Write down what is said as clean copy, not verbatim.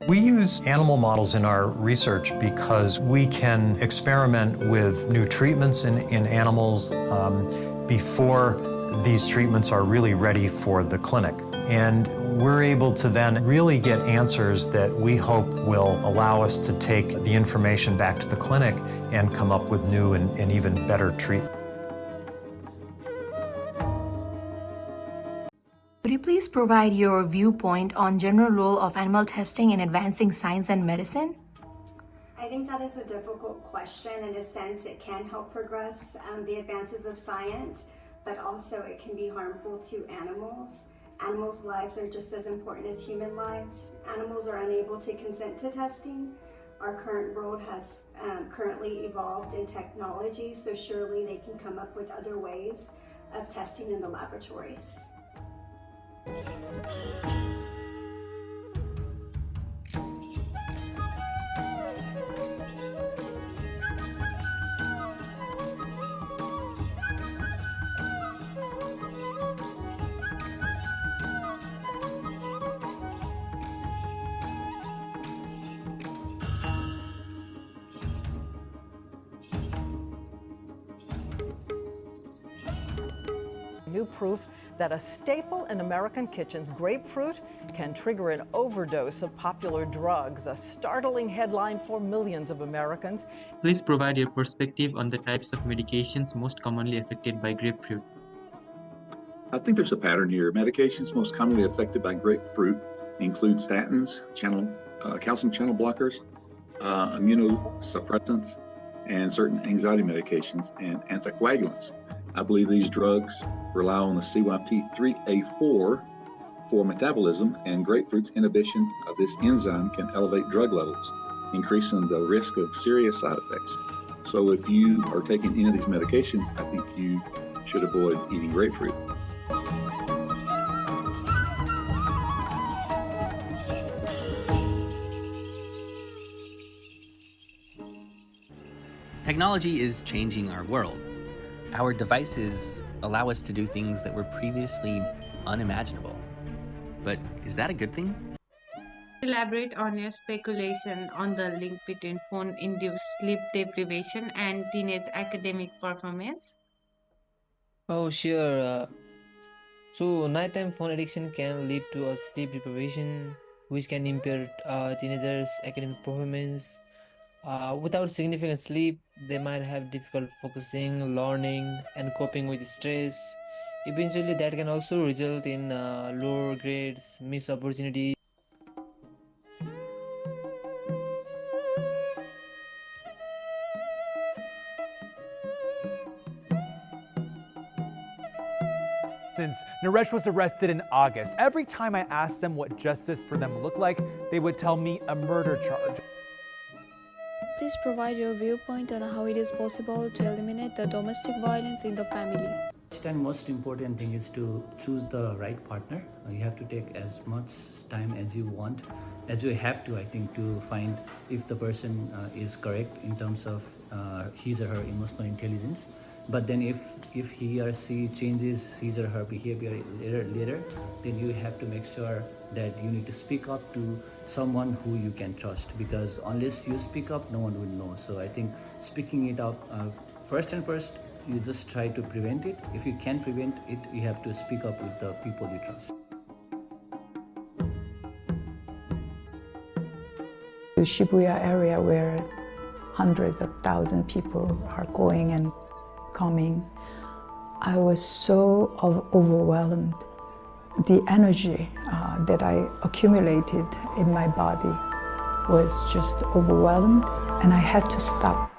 We use animal models in our research because we can experiment with new treatments in animals before these treatments are really ready for the clinic. And we're able to then really get answers that we hope will allow us to take the information back to the clinic and come up with new and even better treatments. Could you please provide your viewpoint on general role of animal testing in advancing science and medicine? I think that is a difficult question. In a sense, it can help progress the advances of science, but also it can be harmful to animals. Animals' lives are just as important as human lives. Animals are unable to consent to testing. Our current world has currently evolved in technology, so surely they can come up with other ways of testing in the laboratories. New proof that a staple in American kitchens, grapefruit, can trigger an overdose of popular drugs, a startling headline for millions of Americans. Please provide your perspective on the types of medications most commonly affected by grapefruit. I think there's a pattern here. Medications most commonly affected by grapefruit include statins, calcium channel blockers, immunosuppressants, and certain anxiety medications and anticoagulants. I believe these drugs rely on the CYP3A4 for metabolism, and grapefruit's inhibition of this enzyme can elevate drug levels, increasing the risk of serious side effects. So if you are taking any of these medications, I think you should avoid eating grapefruit. Technology is changing our world. Our devices allow us to do things that were previously unimaginable. But is that a good thing? Elaborate on your speculation on the link between phone-induced sleep deprivation and teenage academic performance. Oh, sure. So, nighttime phone addiction can lead to a sleep deprivation, which can impair teenagers' academic performance. Without significant sleep, they might have difficulty focusing, learning, and coping with stress. Eventually, that can also result in lower grades, missed opportunities. Since Naresh was arrested in August, every time I asked them what justice for them looked like, they would tell me a murder charge. Please provide your viewpoint on how it is possible to eliminate the domestic violence in the family. First and most important thing is to choose the right partner. You have to take as much time as you want, as you have to, I think, to find if the person is correct in terms of his or her emotional intelligence. But then if he or she changes his or her behavior later, then you have to make sure that you need to speak up to someone who you can trust, because unless you speak up, no one will know. So I think speaking it up, first, you just try to prevent it. If you can't prevent it, you have to speak up with the people you trust. The Shibuya area where hundreds of thousands of people are going and coming, I was so overwhelmed. The energy that I accumulated in my body was just overwhelmed, and I had to stop.